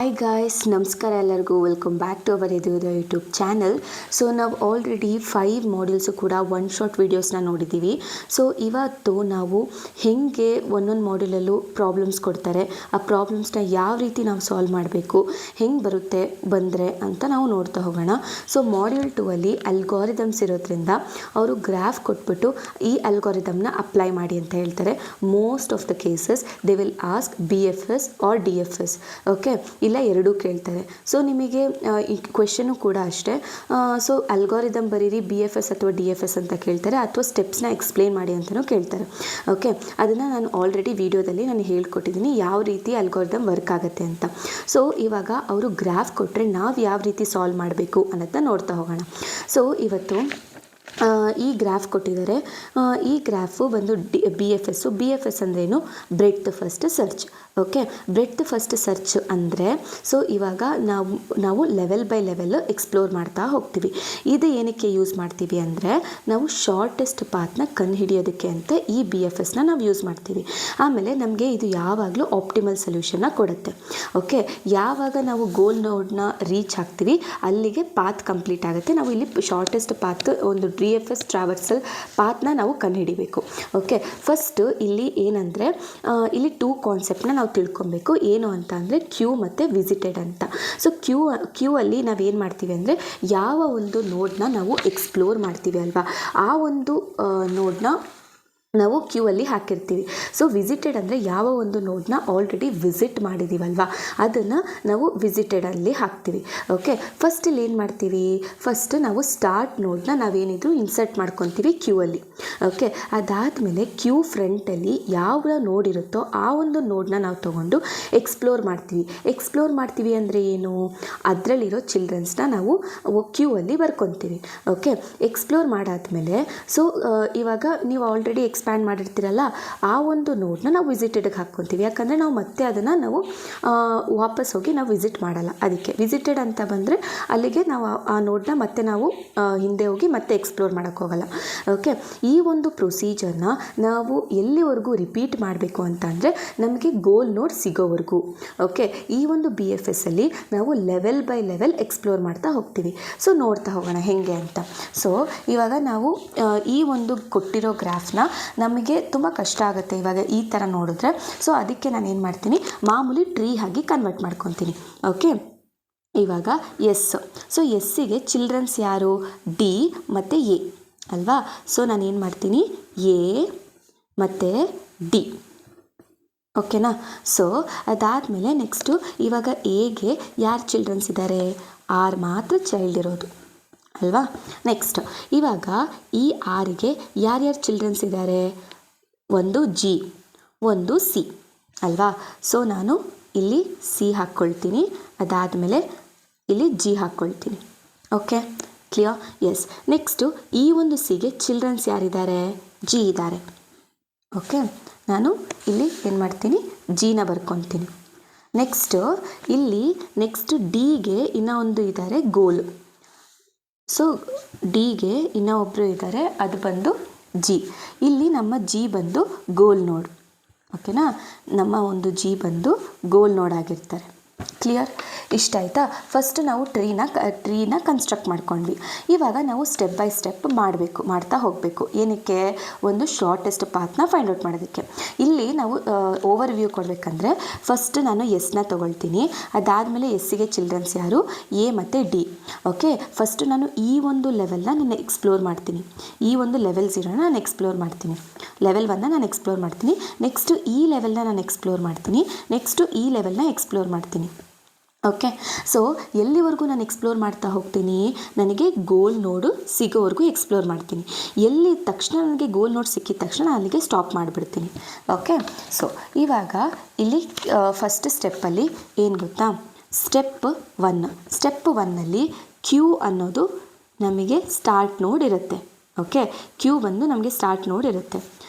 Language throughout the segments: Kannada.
ಹಾಯ್ ಗಾಯ್ಸ್, ನಮಸ್ಕಾರ ಎಲ್ಲರಿಗೂ. Welcome back to our YouTube channel. So ನಾವು ಆಲ್ರೆಡಿ 5 ಮಾಡ್ಯೂಲ್ಸು ಕೂಡ ಒನ್ ಶಾರ್ಟ್ ವೀಡಿಯೋಸ್ನ ನೋಡಿದ್ದೀವಿ. ಸೊ ಇವತ್ತು ನಾವು ಹೇಗೆ ಒಂದೊಂದು ಮಾಡ್ಯೂಲಲ್ಲೂ ಪ್ರಾಬ್ಲಮ್ಸ್ ಕೊಡ್ತಾರೆ, ಆ ಪ್ರಾಬ್ಲಮ್ಸ್ನ ಯಾವ ರೀತಿ ನಾವು ಸಾಲ್ವ್ ಮಾಡಬೇಕು, ಹೆಂಗೆ ಬರುತ್ತೆ ಬಂದರೆ ಅಂತ ನಾವು ನೋಡ್ತಾ ಹೋಗೋಣ. ಸೊ ಮಾಡ್ಯೂಲ್ 2 ಅಲ್ಲಿ ಅಲ್ಗಾರಿದಮ್ಸ್ ಇರೋದ್ರಿಂದ ಅವರು ಗ್ರಾಫ್ ಕೊಟ್ಬಿಟ್ಟು ಈ ಅಲ್ಗಾರಿದಮ್ನ ಅಪ್ಲೈ ಮಾಡಿ ಅಂತ ಹೇಳ್ತಾರೆ. Most of the cases they will ask BFS or DFS. Okay, ಇಲ್ಲ ಎರಡೂ ಕೇಳ್ತಾರೆ. ಸೊ ನಿಮಗೆ ಈ ಕ್ವೆಶನು ಕೂಡ ಅಷ್ಟೇ. ಸೊ ಅಲ್ಗಾರಿದಮ್ ಬರೀರಿ, BFS ಅಥವಾ DFS ಅಂತ ಕೇಳ್ತಾರೆ, ಅಥವಾ ಸ್ಟೆಪ್ಸ್ನ ಎಕ್ಸ್ಪ್ಲೇನ್ ಮಾಡಿ ಅಂತಲೂ ಕೇಳ್ತಾರೆ. ಓಕೆ, ಅದನ್ನು ನಾನು ಆಲ್ರೆಡಿ ವಿಡಿಯೋದಲ್ಲಿ ನಾನು ಹೇಳ್ಕೊಟ್ಟಿದ್ದೀನಿ ಯಾವ ರೀತಿ ಅಲ್ಗಾರಿದಮ್ ವರ್ಕ್ ಆಗುತ್ತೆ ಅಂತ. ಸೊ ಇವಾಗ ಅವರು ಗ್ರಾಫ್ ಕೊಟ್ಟರೆ ನಾವು ಯಾವ ರೀತಿ ಸಾಲ್ವ್ ಮಾಡಬೇಕು ಅನ್ನೋದನ್ನ ನೋಡ್ತಾ ಹೋಗೋಣ. ಸೊ ಇವತ್ತು ಈ ಗ್ರಾಫ್ ಕೊಟ್ಟಿದ್ದಾರೆ. ಈ ಗ್ರಾಫು ಬಂದು BFS ಅಂದ್ರೇನು, breadth first search. Okay, breadth first search ಅಂದರೆ ಸೊ ಇವಾಗ ನಾವು ಲೆವೆಲ್ ಬೈ ಲೆವೆಲ್ ಎಕ್ಸ್ಪ್ಲೋರ್ ಮಾಡ್ತಾ ಹೋಗ್ತೀವಿ. ಇದು ಏನಕ್ಕೆ ಯೂಸ್ ಮಾಡ್ತೀವಿ ಅಂದರೆ ನಾವು ಶಾರ್ಟೆಸ್ಟ್ ಪಾತ್ನ ಕಂಡುಹಿಡಿಯೋದಕ್ಕೆ ಅಂತ ಈ BFSನ ನಾವು ಯೂಸ್ ಮಾಡ್ತೀವಿ. ಆಮೇಲೆ ನಮಗೆ ಇದು ಯಾವಾಗಲೂ ಆಪ್ಟಿಮಲ್ ಸೊಲ್ಯೂಷನ್ನ ಕೊಡುತ್ತೆ. ಓಕೆ, ಯಾವಾಗ ನಾವು ಗೋಲ್ ನೋಡ್ನ ರೀಚ್ ಆಗ್ತೀವಿ ಅಲ್ಲಿಗೆ ಪಾತ್ ಕಂಪ್ಲೀಟ್ ಆಗುತ್ತೆ. ನಾವು ಇಲ್ಲಿ ಶಾರ್ಟೆಸ್ಟ್ ಪಾತ್, ಒಂದು DFS ಟ್ರಾವರ್ಸಲ್ ಪಾತ್ನ ನಾವು ಕಂಡುಹಿಡಿಬೇಕು. ಓಕೆ, ಫಸ್ಟು ಇಲ್ಲಿ ಏನಂದರೆ ಇಲ್ಲಿ 2 ಕಾನ್ಸೆಪ್ಟ್ನ ನಾವು ತಿಳ್ಕೊಬೇಕು. ಏನು ಅಂತ ಅಂದರೆ ಕ್ಯೂ ಮತ್ತು ವಿಸಿಟೆಡ್ ಅಂತ. ಸೊ ಕ್ಯೂ ಅಲ್ಲಿ ನಾವೇನು ಮಾಡ್ತೀವಿ ಅಂದರೆ ಯಾವ ಒಂದು ನೋಡ್ನ ನಾವು ಎಕ್ಸ್ಪ್ಲೋರ್ ಮಾಡ್ತೀವಿ ಅಲ್ವಾ, ಆ ಒಂದು ನೋಡ್ನ ನಾವು ಕ್ಯೂ ಅಲ್ಲಿ ಹಾಕಿರ್ತೀವಿ. ಸೊ ವಿಸಿಟೆಡ್ ಅಂದರೆ ಯಾವ ಒಂದು ನೋಡ್ನ ಆಲ್ರೆಡಿ ವಿಸಿಟ್ ಮಾಡಿದ್ದೀವಲ್ವ ಅದನ್ನು ನಾವು ವಿಸಿಟೆಡಲ್ಲಿ ಹಾಕ್ತೀವಿ. ಓಕೆ, ಫಸ್ಟ್ ಇಲ್ಲಿ ಏನು ಮಾಡ್ತೀವಿ, ಫಸ್ಟ್ ನಾವು ಸ್ಟಾರ್ಟ್ ನೋಡ್ನ ನಾವೇನಿದ್ರು ಇನ್ಸರ್ಟ್ ಮಾಡ್ಕೊತೀವಿ ಕ್ಯೂ ಅಲ್ಲಿ. ಓಕೆ, ಅದಾದಮೇಲೆ ಕ್ಯೂ ಫ್ರಂಟಲ್ಲಿ ಯಾವ ನೋಡ್ ಇರುತ್ತೋ ಆ ಒಂದು ನೋಡ್ನ ನಾವು ತೊಗೊಂಡು ಎಕ್ಸ್ಪ್ಲೋರ್ ಮಾಡ್ತೀವಿ ಅಂದರೆ ಏನು, ಅದರಲ್ಲಿರೋ ಚಿಲ್ಡ್ರನ್ಸ್ನ ನಾವು ಕ್ಯೂ ಅಲ್ಲಿ ಬರ್ಕೊತೀವಿ. ಓಕೆ, ಎಕ್ಸ್ಪ್ಲೋರ್ ಮಾಡಾದಮೇಲೆ ಸೊ ಇವಾಗ ನೀವು ಆಲ್ರೆಡಿ ಎಕ್ಸ್ಪ್ಯಾಂಡ್ ಮಾಡಿರ್ತೀರಲ್ಲ ಆ ಒಂದು ನೋಡ್ನ ನಾವು ವಿಸಿಟೆಡ್ಗೆ ಹಾಕ್ಕೊತೀವಿ. ಯಾಕಂದರೆ ನಾವು ಮತ್ತೆ ಅದನ್ನು ನಾವು ವಾಪಸ್ ಹೋಗಿ ನಾವು ವಿಸಿಟ್ ಮಾಡಲ್ಲ. ಅದಕ್ಕೆ ವಿಸಿಟೆಡ್ ಅಂತ ಬಂದರೆ ಅಲ್ಲಿಗೆ ನಾವು ಆ ನೋಡ್ನ ಮತ್ತೆ ನಾವು ಹಿಂದೆ ಹೋಗಿ ಮತ್ತೆ ಎಕ್ಸ್ಪ್ಲೋರ್ ಮಾಡೋಕ್ಕೆ ಹೋಗಲ್ಲ. ಓಕೆ, ಈ ಒಂದು ಪ್ರೊಸೀಜರ್ನ ನಾವು ಎಲ್ಲಿವರೆಗೂ ರಿಪೀಟ್ ಮಾಡಬೇಕು ಅಂತ ಅಂದರೆ ನಮಗೆ ಗೋಲ್ ನೋಡ್ ಸಿಗೋವರೆಗೂ. ಓಕೆ, ಈ ಒಂದು BFSಲ್ಲಿ ನಾವು ಲೆವೆಲ್ ಬೈ ಲೆವೆಲ್ ಎಕ್ಸ್ಪ್ಲೋರ್ ಮಾಡ್ತಾ ಹೋಗ್ತೀವಿ. ಸೊ ನೋಡ್ತಾ ಹೋಗೋಣ ಹೇಗೆ ಅಂತ. ಸೊ ಇವಾಗ ನಾವು ಈ ಒಂದು ಕೊಟ್ಟಿರೋ ಗ್ರಾಫ್ನ ನಮಗೆ ತುಂಬ ಕಷ್ಟ ಆಗುತ್ತೆ ಇವಾಗ ಈ ಥರ ನೋಡಿದ್ರೆ. ಸೊ ಅದಕ್ಕೆ ನಾನು ಏನು ಮಾಡ್ತೀನಿ, ಮಾಮೂಲಿ ಟ್ರೀ ಆಗಿ ಕನ್ವರ್ಟ್ ಮಾಡ್ಕೊತೀನಿ. ಓಕೆ, ಇವಾಗ ಸೊ ಎಸ್ಸಿಗೆ ಚಿಲ್ಡ್ರನ್ಸ್ ಯಾರು, D ಮತ್ತು A ಅಲ್ವಾ. ಸೊ ನಾನು ಏನು ಮಾಡ್ತೀನಿ, A ಮತ್ತು D. ಓಕೆನಾ. ಸೊ ಅದಾದಮೇಲೆ ನೆಕ್ಸ್ಟು ಇವಾಗ Aಗೆ ಯಾರು ಚಿಲ್ಡ್ರನ್ಸ್ ಇದ್ದಾರೆ, R ಮಾತ್ರ ಚೈಲ್ಡ್ ಇರೋದು ಅಲ್ವಾ. ನೆಕ್ಸ್ಟ್ ಇವಾಗ ಈ Rಗೆ ಯಾರ್ಯಾರು ಚಿಲ್ಡ್ರನ್ಸ್ ಇದ್ದಾರೆ, ಒಂದು G, ಒಂದು C ಅಲ್ವಾ. ಸೊ ನಾನು ಇಲ್ಲಿ C ಹಾಕ್ಕೊಳ್ತೀನಿ, ಅದಾದಮೇಲೆ ಇಲ್ಲಿ G ಹಾಕ್ಕೊಳ್ತೀನಿ. Okay, clear. ಎಸ್, ನೆಕ್ಸ್ಟು ಈ ಒಂದು Cಗೆ ಚಿಲ್ಡ್ರನ್ಸ್ ಯಾರಿದ್ದಾರೆ, G ಇದ್ದಾರೆ. ಓಕೆ, ನಾನು ಇಲ್ಲಿ ಏನು ಮಾಡ್ತೀನಿ, Gನ ಬರ್ಕೊತೀನಿ. ನೆಕ್ಸ್ಟು ಇಲ್ಲಿ Dಗೆ ಇನ್ನೂ ಒಂದು ಇದ್ದಾರೆ ಗೋಲ್. ಸೊ Dಗೆ ಇನ್ನೂ ಒಬ್ಬರು ಇದ್ದಾರೆ, ಅದು ಬಂದು G. ಇಲ್ಲಿ ನಮ್ಮ G ಬಂದು ಗೋಲ್ ನೋಡ್. ಓಕೆನಾ, ನಮ್ಮ ಒಂದು G ಬಂದು ಗೋಲ್ ನೋಡ್ ಆಗಿರ್ತಾರೆ. ಕ್ಲಿಯರ್, ಇಷ್ಟ ಆಯಿತಾ. ಫಸ್ಟ್ ನಾವು ಟ್ರೀನ ಕನ್ಸ್ಟ್ರಕ್ಟ್ ಮಾಡ್ಕೊಂಡ್ವಿ. ಇವಾಗ ನಾವು ಸ್ಟೆಪ್ ಬೈ ಸ್ಟೆಪ್ ಮಾಡ್ತಾ ಹೋಗಬೇಕು. ಏನಕ್ಕೆ, ಒಂದು ಶಾರ್ಟೆಸ್ಟ್ ಪಾತ್ನ ಫೈಂಡ್ ಔಟ್ ಮಾಡೋದಕ್ಕೆ. ಇಲ್ಲಿ ನಾವು ಓವರ್ ವ್ಯೂ ಕೊಡಬೇಕಂದ್ರೆ ಫಸ್ಟ್ ನಾನು ಎಸ್ನ ತೊಗೊಳ್ತೀನಿ. ಅದಾದಮೇಲೆ ಎಸ್ಸಿಗೆ ಚಿಲ್ಡ್ರನ್ಸ್ ಯಾರು, A ಮತ್ತು D. ಓಕೆ, ಫಸ್ಟು ನಾನು ಈ ಒಂದು ಲೆವೆಲ್ನ ನಾನು ಎಕ್ಸ್ಪ್ಲೋರ್ ಮಾಡ್ತೀನಿ. ಈ ಒಂದು ಲೆವೆಲ್ 0ನ ನಾನು ಎಕ್ಸ್ಪ್ಲೋರ್ ಮಾಡ್ತೀನಿ. ಲೆವೆಲ್ 1ನ ನಾನು ಎಕ್ಸ್ಪ್ಲೋರ್ ಮಾಡ್ತೀನಿ. ನೆಕ್ಸ್ಟು ಈ ಲೆವೆಲ್ನ ನಾನು ಎಕ್ಸ್ಪ್ಲೋರ್ ಮಾಡ್ತೀನಿ. ನೆಕ್ಸ್ಟು ಈ ಲೆವೆಲ್ನ ಎಕ್ಸ್ಪ್ಲೋರ್ ಮಾಡ್ತೀನಿ. ಓಕೆ, ಸೊ ಎಲ್ಲಿವರೆಗೂ ನಾನು ಎಕ್ಸ್ಪ್ಲೋರ್ ಮಾಡ್ತಾ ಹೋಗ್ತೀನಿ, ನನಗೆ ಗೋಲ್ ನೋಡು ಸಿಗೋವರೆಗೂ ಎಕ್ಸ್ಪ್ಲೋರ್ ಮಾಡ್ತೀನಿ. ಎಲ್ಲಿ ತಕ್ಷಣ ನನಗೆ ಗೋಲ್ ನೋಡ್ ಸಿಕ್ಕಿದ ತಕ್ಷಣ ಅಲ್ಲಿಗೆ ಸ್ಟಾಪ್ ಮಾಡಿಬಿಡ್ತೀನಿ. ಓಕೆ, ಸೊ ಇವಾಗ ಇಲ್ಲಿ ಫಸ್ಟ್ ಸ್ಟೆಪ್ಪಲ್ಲಿ ಏನು ಗೊತ್ತಾ, ಸ್ಟೆಪ್ 1ನಲ್ಲಿ ಕ್ಯೂ ಅನ್ನೋದು ನಮಗೆ ಸ್ಟಾರ್ಟ್ ನೋಡ್ ಇರುತ್ತೆ. ಓಕೆ, ಕ್ಯೂ ಬಂದು ನಮಗೆ ಸ್ಟಾರ್ಟ್ ನೋಡ್ ಇರುತ್ತೆ.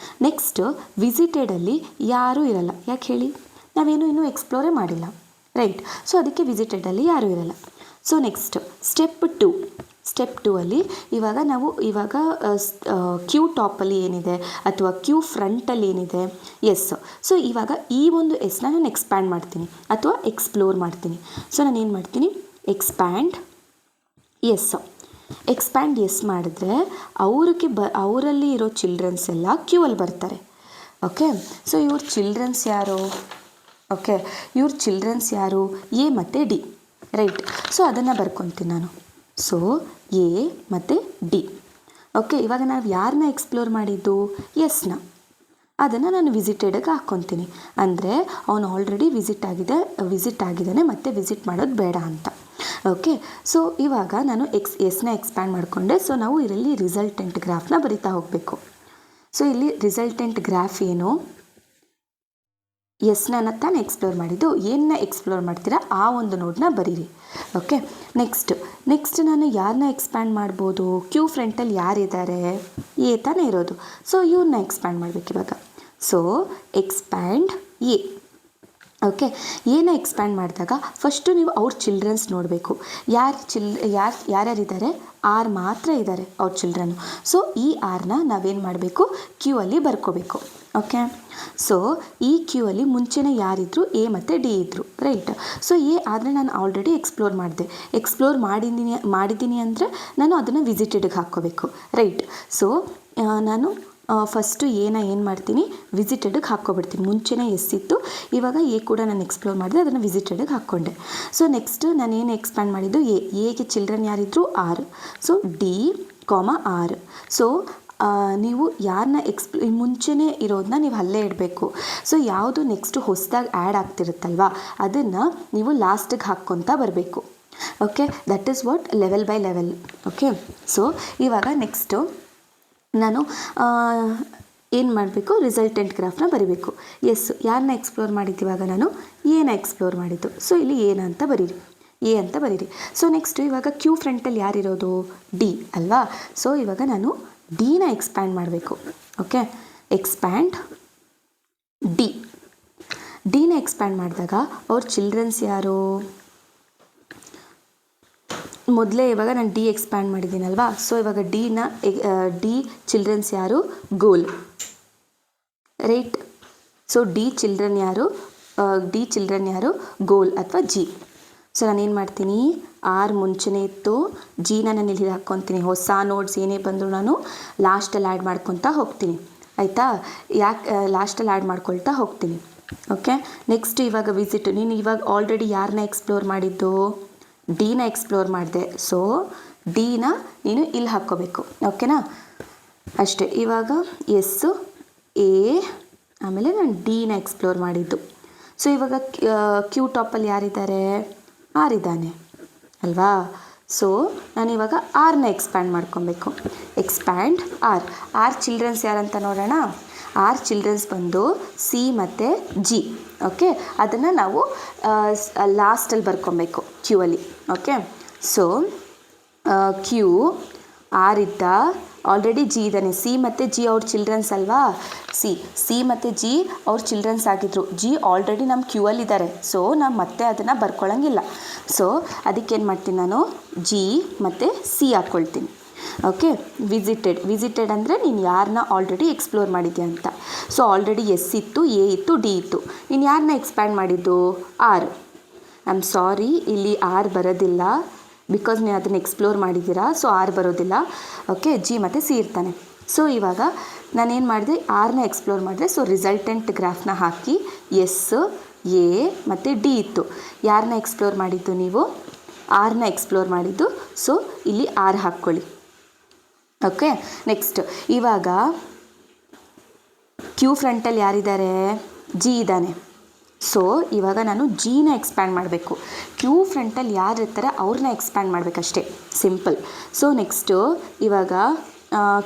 ನೆಕ್ಸ್ಟು ವಿಸಿಟೆಡಲ್ಲಿ ಯಾರೂ ಇರಲ್ಲ. ಯಾಕೆ ಹೇಳಿ, ನಾವೇನು ಇನ್ನೂ ಎಕ್ಸ್ಪ್ಲೋರೇ ಮಾಡಿಲ್ಲ, ರೈಟ್. ಸೊ ಅದಕ್ಕೆ ವಿಸಿಟೆಡಲ್ಲಿ ಯಾರೂ ಇರಲ್ಲ. ಸೊ ನೆಕ್ಸ್ಟ್ ಸ್ಟೆಪ್ 2 ಸ್ಟೆಪ್ 2 ಅಲ್ಲಿ ಇವಾಗ ಕ್ಯೂ ಟಾಪಲ್ಲಿ ಏನಿದೆ ಅಥವಾ ಕ್ಯೂ ಫ್ರಂಟಲ್ಲಿ ಏನಿದೆ ಎಸ್. ಸೊ ಇವಾಗ ಈ ಒಂದು ಎಸ್ನ ನಾನು ಎಕ್ಸ್ಪ್ಯಾಂಡ್ ಮಾಡ್ತೀನಿ ಅಥವಾ ಎಕ್ಸ್ಪ್ಲೋರ್ ಮಾಡ್ತೀನಿ. ಸೊ ನಾನು ಏನು ಮಾಡ್ತೀನಿ, ಎಕ್ಸ್ಪ್ಯಾಂಡ್ ಎಸ್ ಮಾಡಿದ್ರೆ ಅವರಲ್ಲಿ ಇರೋ ಚಿಲ್ಡ್ರನ್ಸ್ ಎಲ್ಲ ಕ್ಯೂ ಅಲ್ಲಿ ಬರ್ತಾರೆ. ಓಕೆ, ಸೊ ಇವ್ರ ಚಿಲ್ಡ್ರನ್ಸ್ ಯಾರು? ಓಕೆ, ಇವ್ರ ಚಿಲ್ಡ್ರನ್ಸ್ ಯಾರು? ಎ ಮತ್ತು ಡಿ, ರೈಟ್. ಸೊ ಅದನ್ನು ಬರ್ಕೊತೀನಿ ನಾನು. ಸೊ ಎ ಮತ್ತು ಡಿ. ಓಕೆ, ಇವಾಗ ನಾವು ಯಾರನ್ನ ಎಕ್ಸ್ಪ್ಲೋರ್ ಮಾಡಿದ್ದು? ಎಸ್ನ. ಅದನ್ನು ನಾನು ವಿಸಿಟೆಡ್ಗೆ ಹಾಕ್ಕೊತೀನಿ. ಅಂದರೆ ಅವನು ಆಲ್ರೆಡಿ ವಿಸಿಟ್ ಆಗಿದ್ದಾನೆ ಮತ್ತು ವಿಸಿಟ್ ಮಾಡೋದು ಬೇಡ ಅಂತ. ಓಕೆ, ಸೊ ಇವಾಗ ನಾನು ಎಸ್ನ ಎಕ್ಸ್ಪ್ಯಾಂಡ್ ಮಾಡಿಕೊಂಡೆ. ಸೊ ನಾವು ಇದರಲ್ಲಿ ರಿಸಲ್ಟೆಂಟ್ ಗ್ರಾಫ್ನ ಬರಿತಾ ಹೋಗಬೇಕು. ಸೊ ಇಲ್ಲಿ ರಿಸಲ್ಟೆಂಟ್ ಗ್ರಾಫ್ ಏನು? ಎಸ್ನ ತಾನೇ ಎಕ್ಸ್ಪ್ಲೋರ್ ಮಾಡಿದ್ದು. ಏನನ್ನ ಎಕ್ಸ್ಪ್ಲೋರ್ ಮಾಡ್ತೀರಾ ಆ ಒಂದು ನೋಡನ್ನ ಬರೀರಿ. ಓಕೆ, ನೆಕ್ಸ್ಟ್ ನಾನು ಯಾರನ್ನ ಎಕ್ಸ್ಪ್ಯಾಂಡ್ ಮಾಡ್ಬೋದು? ಕ್ಯೂ ಫ್ರಂಟಲ್ಲಿ ಯಾರಿದ್ದಾರೆ? ಎ ತಾನೇ ಇರೋದು. ಸೊ ಇವ್ರನ್ನ ಎಕ್ಸ್ಪ್ಯಾಂಡ್ ಮಾಡಬೇಕು ಇವಾಗ. So expand A. ಓಕೆ, ಏನ ಎಕ್ಸ್ಪ್ಯಾಂಡ್ ಮಾಡಿದಾಗ ಫಸ್ಟು ನೀವು ಅವ್ರ ಚಿಲ್ಡ್ರನ್ಸ್ ನೋಡಬೇಕು. ಯಾರ್ಯಾರಿದ್ದಾರೆ? ಆರ್ ಮಾತ್ರ ಇದ್ದಾರೆ ಅವ್ರ ಚಿಲ್ಡ್ರನ್ನು. ಸೊ ಈ ಆರ್ನ ನಾವೇನು ಮಾಡಬೇಕು? ಕ್ಯೂ ಅಲ್ಲಿ ಬರ್ಕೋಬೇಕು. ಓಕೆ, ಸೊ ಈ ಕ್ಯೂ ಅಲ್ಲಿ ಮುಂಚೆನೇ ಯಾರಿದ್ರು? ಎ ಮತ್ತು ಡಿ ಇದ್ದರು, ರೈಟ್. ಸೊ ಎ ಆದರೆ ನಾನು ಆಲ್ರೆಡಿ ಎಕ್ಸ್ಪ್ಲೋರ್ ಮಾಡಿದ್ದೀನಿ ಅಂದರೆ ನಾನು ಅದನ್ನು ವಿಸಿಟೆಡ್ಗೆ ಹಾಕ್ಕೋಬೇಕು, ರೈಟ್. ಸೊ ನಾನು ಫಸ್ಟು ಏನು ಮಾಡ್ತೀನಿ? ವಿಸಿಟೆಡ್ಗೆ ಹಾಕ್ಕೊಬಿಡ್ತೀನಿ. ಮುಂಚೆನೇ ಎಸ್ಸಿತ್ತು, ಇವಾಗ ಎ ಕೂಡ ನಾನು ಎಕ್ಸ್ಪ್ಲೋರ್ ಮಾಡಿದೆ, ಅದನ್ನು ವಿಸಿಟೆಡ್ಗೆ ಹಾಕ್ಕೊಂಡೆ. ಸೊ ನೆಕ್ಸ್ಟ್ ನಾನೇನು ಎಕ್ಸ್ಪ್ಯಾಂಡ್ ಮಾಡಿದ್ದು? ಎಗೆ ಚಿಲ್ಡ್ರನ್ ಯಾರಿದ್ರು? R. So D, R. So ನೀವು ಯಾರನ್ನ ಮುಂಚೆನೇ ಇರೋದನ್ನ ನೀವು ಅಲ್ಲೇ ಇಡಬೇಕು. ಸೊ ಯಾವುದು ನೆಕ್ಸ್ಟ್ ಹೊಸದಾಗಿ ಆ್ಯಡ್ ಆಗ್ತಿರುತ್ತಲ್ವ ಅದನ್ನು ನೀವು ಲಾಸ್ಟಿಗೆ ಹಾಕ್ಕೊತಾ ಬರಬೇಕು. Okay, that is what level by level. Okay, so ಇವಾಗ ನೆಕ್ಸ್ಟು ನಾನು ಏನು ಮಾಡಬೇಕು? ರಿಸಲ್ಟೆಂಟ್ ಗ್ರಾಫ್ನ ಬರೀಬೇಕು. ಎಸ್, ಯಾರನ್ನ ಎಕ್ಸ್ಪ್ಲೋರ್ ಮಾಡಿದ್ದಿವಾಗ ನಾನು? ಏನ ಎಕ್ಸ್ಪ್ಲೋರ್ ಮಾಡಿದ್ದು. ಸೊ ಇಲ್ಲಿ ಎ ಅಂತ ಬರೀರಿ. ಸೊ ನೆಕ್ಸ್ಟ್ ಇವಾಗ ಕ್ಯೂ ಫ್ರಂಟಲ್ಲಿ ಯಾರಿರೋದು? ಡಿ ಅಲ್ವಾ. ಸೊ ಇವಾಗ ನಾನು ಡಿನ ಎಕ್ಸ್ಪ್ಯಾಂಡ್ ಮಾಡಬೇಕು. ಓಕೆ, ಎಕ್ಸ್ಪ್ಯಾಂಡ್ ಡಿನ ಎಕ್ಸ್ಪ್ಯಾಂಡ್ ಮಾಡಿದಾಗ ಅವ್ರ ಚಿಲ್ಡ್ರನ್ಸ್ ಯಾರು? ಮೊದಲೇ ಇವಾಗ ನಾನು ಡಿ ಎಕ್ಸ್ಪ್ಯಾಂಡ್ ಮಾಡಿದ್ದೀನಲ್ವಾ. ಸೊ ಇವಾಗ ಡಿ ಚಿಲ್ಡ್ರನ್ಸ್ ಯಾರು? ಗೋಲ್, ರೈಟ್. ಸೊ ಡಿ ಚಿಲ್ಡ್ರನ್ ಯಾರು? ಗೋಲ್ ಅಥವಾ ಜಿ. ಸೊ ನಾನೇನು ಮಾಡ್ತೀನಿ? ಆರ್ ಮುಂಚೆನೇ ಇತ್ತು, ಜಿನ ನಾನು ಇಲ್ಲಿ ಹಾಕ್ಕೊತೀನಿ. ಹೊಸ ನೋಟ್ಸ್ ಏನೇ ಬಂದರೂ ನಾನು ಲಾಸ್ಟಲ್ಲಿ ಆ್ಯಡ್ ಮಾಡ್ಕೊತಾ ಹೋಗ್ತೀನಿ, ಆಯಿತಾ? ಲಾಸ್ಟಲ್ಲಿ ಆ್ಯಡ್ ಮಾಡ್ಕೊಳ್ತಾ ಹೋಗ್ತೀನಿ. ಓಕೆ, ನೆಕ್ಸ್ಟ್ ಇವಾಗ ನೀನು ಇವಾಗ ಆಲ್ರೆಡಿ ಯಾರನ್ನ ಎಕ್ಸ್ಪ್ಲೋರ್ ಮಾಡಿದ್ದು? ಡಿನ ಎಕ್ಸ್ಪ್ಲೋರ್ ಮಾಡಿದೆ. ಸೊ ಡಿನ ನೀನು ಇಲ್ಲಿ ಹಾಕ್ಕೋಬೇಕು. ಓಕೆನಾ? ಅಷ್ಟೇ. ಇವಾಗ ಎಸ್, ಎ, ಆಮೇಲೆ ನಾನು ಡಿನ ಎಕ್ಸ್ಪ್ಲೋರ್ ಮಾಡಿದ್ದು. ಸೊ ಇವಾಗ ಕ್ಯೂ ಟಾಪಲ್ಲಿ ಯಾರಿದ್ದಾರೆ? ಆರ್ ಇದ್ದಾನೆ ಅಲ್ವಾ. ಸೊ ನಾನಿವಾಗ ಆರ್ನ ಎಕ್ಸ್ಪ್ಯಾಂಡ್ ಮಾಡ್ಕೊಬೇಕು. ಎಕ್ಸ್ಪ್ಯಾಂಡ್ ಆರ್ ಚಿಲ್ಡ್ರನ್ಸ್ ಯಾರಂತ ನೋಡೋಣ. ಆರ್ ಚಿಲ್ಡ್ರನ್ಸ್ ಬಂದು ಸಿ ಮತ್ತು ಜಿ. ಓಕೆ, ಅದನ್ನು ನಾವು ಲಾಸ್ಟಲ್ಲಿ ಬರ್ಕೊಬೇಕು ಕ್ಯೂ ಅಲ್ಲಿ. ಓಕೆ, ಸೊ ಕ್ಯೂ ಆರ್ ಇದ್ದ, ಆಲ್ರೆಡಿ ಜಿ ಇದ್ದಾನೆ. ಸಿ ಮತ್ತು ಜಿ ಅವ್ರ ಚಿಲ್ಡ್ರನ್ಸ್ ಅಲ್ವಾ. ಸಿ ಮತ್ತು ಜಿ ಅವ್ರ ಚಿಲ್ಡ್ರನ್ಸ್ ಆಗಿದ್ರು. ಜಿ ಆಲ್ರೆಡಿ ನಮ್ಮ ಕ್ಯೂ ಅಲ್ಲಿದ್ದಾರೆ. ಸೊ ನಾನು ಮತ್ತೆ ಅದನ್ನು ಬರ್ಕೊಳ್ಳೋಂಗಿಲ್ಲ. ಸೊ ಅದಕ್ಕೇನು ಮಾಡ್ತೀನಿ ನಾನು? ಜಿ ಮತ್ತು ಸಿ ಹಾಕ್ಕೊಳ್ತೀನಿ. ಓಕೆ, ವಿಸಿಟೆಡ್ ಅಂದರೆ ನೀನು ಯಾರನ್ನ ಆಲ್ರೆಡಿ ಎಕ್ಸ್ಪ್ಲೋರ್ ಮಾಡಿದ್ಯಾ ಅಂತ. ಸೊ ಆಲ್ರೆಡಿ ಎಸ್ ಇತ್ತು, ಎ ಇತ್ತು, ಡಿ ಇತ್ತು. ನೀನು ಯಾರನ್ನ ಎಕ್ಸ್ಪ್ಯಾಂಡ್ ಮಾಡಿದ್ದು? ಆರ್. ಐ ಆಮ್ ಸಾರಿ, ಇಲ್ಲಿ ಆರ್ ಬರೋದಿಲ್ಲ, ಬಿಕಾಸ್ ನೀವು ಅದನ್ನು ಎಕ್ಸ್ಪ್ಲೋರ್ ಮಾಡಿದ್ದೀರಾ. ಸೊ ಆರ್ ಬರೋದಿಲ್ಲ. ಓಕೆ, ಜಿ ಮತ್ತು ಸಿ ಇರ್ತಾನೆ. ಸೊ ಇವಾಗ ನಾನೇನು ಮಾಡಿದೆ? ಆರ್ನ ಎಕ್ಸ್ಪ್ಲೋರ್ ಮಾಡಿದೆ. ಸೊ ರಿಸಲ್ಟೆಂಟ್ ಗ್ರಾಫ್ನ ಹಾಕಿ ಎಸ್, ಎ ಮತ್ತು ಡಿ ಇತ್ತು. ಯಾರನ್ನ ಎಕ್ಸ್ಪ್ಲೋರ್ ಮಾಡಿದ್ದು ನೀವು? ಆರ್ನ ಎಕ್ಸ್ಪ್ಲೋರ್ ಮಾಡಿದ್ದು. ಸೊ ಇಲ್ಲಿ ಆರ್ ಹಾಕ್ಕೊಳ್ಳಿ. ಓಕೆ, ನೆಕ್ಸ್ಟ್ ಇವಾಗ ಕ್ಯೂ ಫ್ರಂಟಲ್ಲಿ ಯಾರಿದ್ದಾರೆ? ಜಿ ಇದ್ದಾನೆ. ಸೊ ಇವಾಗ ನಾನು ಜಿನ ಎಕ್ಸ್ಪ್ಯಾಂಡ್ ಮಾಡಬೇಕು. ಕ್ಯೂ ಫ್ರಂಟಲ್ಲಿ ಯಾರು ಇರ್ತಾರೆ ಅವ್ರನ್ನ ಎಕ್ಸ್ಪ್ಯಾಂಡ್ ಮಾಡಬೇಕಷ್ಟೇ, ಸಿಂಪಲ್. ಸೊ ನೆಕ್ಸ್ಟು ಇವಾಗ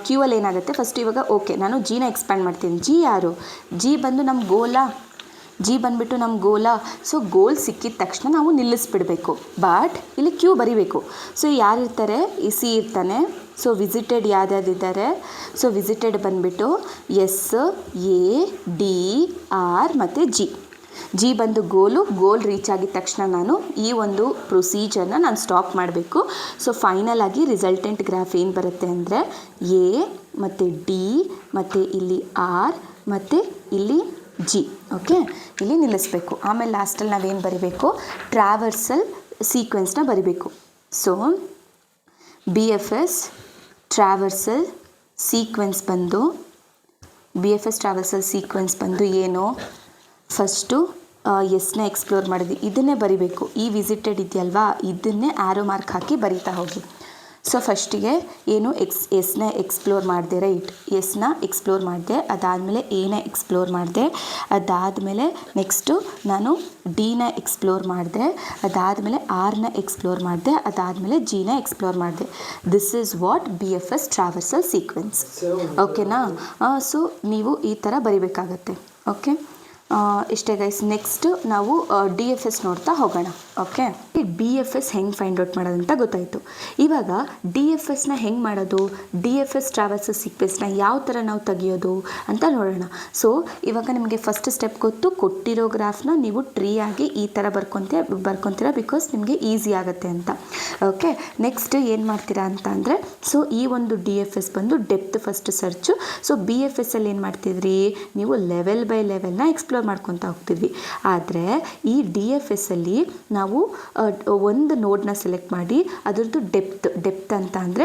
ಕ್ಯೂ ಅಲ್ಲಿ ಏನಾಗುತ್ತೆ? ಫಸ್ಟ್ ಇವಾಗ ಓಕೆ, ನಾನು ಜಿನ ಎಕ್ಸ್ಪ್ಯಾಂಡ್ ಮಾಡ್ತೀನಿ. ಜಿ ಯಾರು? ಜಿ ಬಂದು ನಮ್ಮ ಗೋಲಾ. ಸೊ ಗೋಲ್ ಸಿಕ್ಕಿದ ತಕ್ಷಣ ನಾವು ನಿಲ್ಲಿಸ್ಬಿಡಬೇಕು. ಬಟ್ ಇಲ್ಲಿ ಕ್ಯೂ ಬರಿಬೇಕು. ಸೊ ಯಾರಿರ್ತಾರೆ? ಈ ಸಿ ಇರ್ತಾನೆ. ಸೊ ವಿಸಿಟೆಡ್ ಯಾವ್ಯಾವ್ದಿದ್ದಾರೆ? ಸೊ ವಿಸಿಟೆಡ್ ಬಂದುಬಿಟ್ಟು ಎಸ್, ಎ, ಡಿ, ಆರ್ ಮತ್ತು ಜಿ. ಜಿ ಬಂದು ಗೋಲ್ ರೀಚ್ ಆಗಿದ ತಕ್ಷಣ ನಾನು ಈ ಒಂದು ಪ್ರೊಸೀಜರ್ನ ನಾನು ಸ್ಟಾಪ್ ಮಾಡಬೇಕು. ಸೊ ಫೈನಲ್ ಆಗಿ ರಿಸಲ್ಟೆಂಟ್ ಗ್ರಾಫ್ ಏನು ಬರುತ್ತೆ ಅಂದರೆ ಎ ಮತ್ತು ಡಿ ಮತ್ತು ಇಲ್ಲಿ ಆರ್ ಮತ್ತು ಇಲ್ಲಿ ಜಿ. ಓಕೆ, ಇಲ್ಲಿ ನಿಲ್ಲಿಸಬೇಕು. ಆಮೇಲೆ ಲಾಸ್ಟಲ್ಲಿ ನಾವೇನು ಬರಿಬೇಕು, ಟ್ರಾವರ್ಸಲ್ ಸೀಕ್ವೆನ್ಸ್ನ ಬರಿಬೇಕು. ಸೊ BFS ಟ್ರಾವರ್ಸಲ್ ಸೀಕ್ವೆನ್ಸ್ ಬಂದು ಏನು, ಫಸ್ಟು ಎಸ್ನ ಎಕ್ಸ್ಪ್ಲೋರ್ ಮಾಡಿದ್ವಿ, ಇದನ್ನೇ ಬರಿಬೇಕು. ಈ ವಿಸಿಟೆಡ್ ಇದೆಯಲ್ವಾ, ಇದನ್ನೇ ಆ್ಯರೋ ಮಾರ್ಕ್ ಹಾಕಿ ಬರಿತಾ ಹೋಗಿ. ಸೊ ಫಸ್ಟಿಗೆ ಏನು ಎಸ್ನ ಎಕ್ಸ್ಪ್ಲೋರ್ ಮಾಡಿದೆ, ರೈಟ್, ಎಸ್ನ ಎಕ್ಸ್ಪ್ಲೋರ್ ಮಾಡಿದೆ, ಅದಾದಮೇಲೆ ಎನ ಎಕ್ಸ್ಪ್ಲೋರ್ ಮಾಡಿದೆ, ಅದಾದಮೇಲೆ ನೆಕ್ಸ್ಟು ನಾನು ಡಿನ ಎಕ್ಸ್ಪ್ಲೋರ್ ಮಾಡಿದೆ, ಅದಾದಮೇಲೆ ಆರ್ನ ಎಕ್ಸ್ಪ್ಲೋರ್ ಮಾಡಿದೆ, ಅದಾದಮೇಲೆ ಜಿನ ಎಕ್ಸ್ಪ್ಲೋರ್ ಮಾಡಿದೆ. ದಿಸ್ ಈಸ್ ವಾಟ್ BFS ಟ್ರಾವರ್ಸಲ್ ಸೀಕ್ವೆನ್ಸ್. ಓಕೆನಾ? ಸೊ ನೀವು ಈ ಥರ ಬರಿಬೇಕಾಗತ್ತೆ. ಓಕೆ, ಇಷ್ಟೇ ಗೈಸ್. ನೆಕ್ಸ್ಟ್ ನಾವು DFS ನೋಡ್ತಾ ಹೋಗೋಣ. ಓಕೆ, BFS ಹೆಂಗೆ ಫೈಂಡ್ ಔಟ್ ಮಾಡೋದಂತ ಗೊತ್ತಾಯಿತು. ಇವಾಗ DFSನ ಹೆಂಗೆ ಮಾಡೋದು, DFS ಟ್ರಾವರ್ಸಲ್ ಸೀಕ್ವೆನ್ಸ್ನ ಯಾವ ಥರ ನಾವು ತೆಗಿಯೋದು ಅಂತ ನೋಡೋಣ. ಸೊ ಇವಾಗ ನಿಮಗೆ ಫಸ್ಟ್ ಸ್ಟೆಪ್ ಕೊಟ್ಟಿರೋ ಗ್ರಾಫ್ನ ನೀವು ಟ್ರೀ ಆಗಿ ಈ ಥರ ಬರ್ಕೊತೀರಾ, ಬಿಕಾಸ್ ನಿಮಗೆ ಈಸಿ ಆಗುತ್ತೆ ಅಂತ. ಓಕೆ, ನೆಕ್ಸ್ಟ್ ಏನು ಮಾಡ್ತೀರಾ ಅಂತ ಅಂದರೆ, ಸೊ ಈ ಒಂದು DFS ಬಂದು ಡೆಪ್ತ್ ಫಸ್ಟ್ ಸರ್ಚು. ಸೊ BFSಲ್ಲಿ ಏನು ಮಾಡ್ತಿದ್ರಿ ನೀವು, ಲೆವೆಲ್ ಬೈ ಲೆವೆಲ್ನ ಎಕ್ಸ್ಪ್ಲೋರ್ ಮಾಡ್ಕೊತಾ ಹೋಗ್ತಿದ್ವಿ. ಆದರೆ ಈ DFSಲ್ಲಿ ನಾವು ಒಂದು ನೋಡ್ನ ಸೆಲೆಕ್ಟ್ ಮಾಡಿ ಅದರದ್ದು ಡೆಪ್ತ್ ಅಂತ ಅಂದರೆ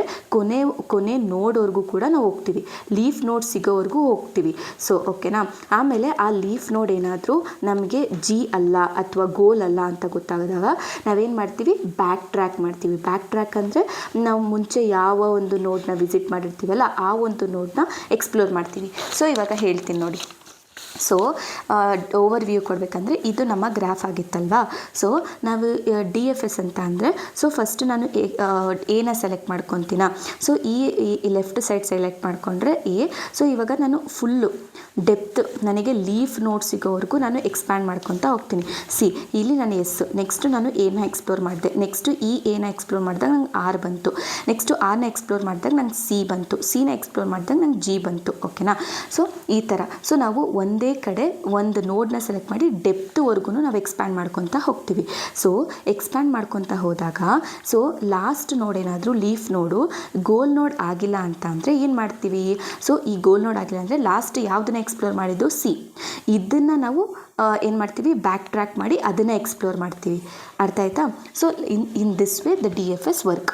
ಕೊನೆ ನೋಡ್ವರೆಗೂ ಕೂಡ ನಾವು ಹೋಗ್ತೀವಿ, ಲೀಫ್ ನೋಡ್ ಸಿಗೋವರೆಗೂ ಹೋಗ್ತೀವಿ. ಸೊ ಓಕೆನಾ? ಆಮೇಲೆ ಆ ಲೀಫ್ ನೋಡ್ ಏನಾದರೂ ನಮಗೆ ಜಿ ಅಲ್ಲ ಅಥವಾ ಗೋಲ್ ಅಲ್ಲ ಅಂತ ಗೊತ್ತಾಗದಾಗ ನಾವೇನು ಮಾಡ್ತೀವಿ, ಬ್ಯಾಕ್ ಟ್ರ್ಯಾಕ್ ಮಾಡ್ತೀವಿ. ಬ್ಯಾಕ್ ಟ್ರ್ಯಾಕ್ ಅಂದರೆ ನಾವು ಮುಂಚೆ ಯಾವ ಒಂದು ನೋಡ್ನ ವಿಸಿಟ್ ಮಾಡಿರ್ತೀವಲ್ಲ ಆ ಒಂದು ನೋಡ್ನ ಎಕ್ಸ್ಪ್ಲೋರ್ ಮಾಡ್ತೀವಿ. ಸೊ ಇವಾಗ ಹೇಳ್ತೀನಿ ನೋಡಿ. ಸೊ ಓವರ್ ವ್ಯೂ ಕೊಡಬೇಕಂದ್ರೆ ಇದು ನಮ್ಮ ಗ್ರಾಫ್ ಆಗಿತ್ತಲ್ವಾ. ಸೊ ನಾವು DFS ಅಂತ ಅಂದರೆ, ಸೊ ಫಸ್ಟ್ ನಾನು ಎನ ಸೆಲೆಕ್ಟ್ ಮಾಡ್ಕೊತೀನ. ಸೊ ಈ ಲೆಫ್ಟ್ ಸೈಡ್ ಸೆಲೆಕ್ಟ್ ಮಾಡಿಕೊಂಡ್ರೆ ಎ. ಸೊ ಇವಾಗ ನಾನು ಫುಲ್ಲು ಡೆಪ್ತ್ ನನಗೆ ಲೀಫ್ ನೋಡ್ ಸಿಗೋವರೆಗೂ ನಾನು ಎಕ್ಸ್ಪ್ಯಾಂಡ್ ಮಾಡ್ಕೊತಾ ಹೋಗ್ತೀನಿ. ಇಲ್ಲಿ ನಾನು ಎಸ್, ನೆಕ್ಸ್ಟು ನಾನು ಎನ ಎಕ್ಸ್ಪ್ಲೋರ್ ಮಾಡಿದೆ, ನೆಕ್ಸ್ಟು ಈ ಎನ ಎಕ್ಸ್ಪ್ಲೋರ್ ಮಾಡಿದಾಗ ನಂಗೆ ಆರ್ ಬಂತು, ನೆಕ್ಸ್ಟು ಆರ್ನ ಎಕ್ಸ್ಪ್ಲೋರ್ ಮಾಡಿದಾಗ ನಂಗೆ ಸಿ ಬಂತು, ಸಿನ ಎಕ್ಸ್ಪ್ಲೋರ್ ಮಾಡಿದಾಗ ನಂಗೆ ಜಿ ಬಂತು. ಓಕೆನಾ? ಸೊ ಈ ಥರ. ಸೊ ನಾವು ಒಂದೇ ಕಡೆ ಒಂದು ನೋಡ್ನ ಸೆಲೆಕ್ಟ್ ಮಾಡಿ ಡೆಪ್ತ್ವರೆಗೂ ನಾವು ಎಕ್ಸ್ಪ್ಯಾಂಡ್ ಮಾಡ್ಕೊತಾ ಹೋಗ್ತೀವಿ. ಸೊ ಎಕ್ಸ್ಪ್ಯಾಂಡ್ ಮಾಡ್ಕೊತಾ ಹೋದಾಗ ಸೊ ಲಾಸ್ಟ್ ನೋಡ್ ಏನಾದರೂ ಲೀಫ್ ನೋಡು ಗೋಲ್ ನೋಡ್ ಆಗಿಲ್ಲ ಅಂತ ಅಂದರೆ ಏನು ಮಾಡ್ತೀವಿ, ಸೊ ಈ ಗೋಲ್ ನೋಡ್ ಆಗಿಲ್ಲ ಅಂದರೆ ಲಾಸ್ಟ್ ಯಾವುದನ್ನ ಎಕ್ಸ್ಪ್ಲೋರ್ ಮಾಡಿದ್ದು ಸಿ, ಇದನ್ನು ನಾವು ಏನು ಮಾಡ್ತೀವಿ, ಬ್ಯಾಕ್ ಟ್ರ್ಯಾಕ್ ಮಾಡಿ ಅದನ್ನು ಎಕ್ಸ್ಪ್ಲೋರ್ ಮಾಡ್ತೀವಿ. ಅರ್ಥ ಆಯ್ತಾ? So in this way the DFS work.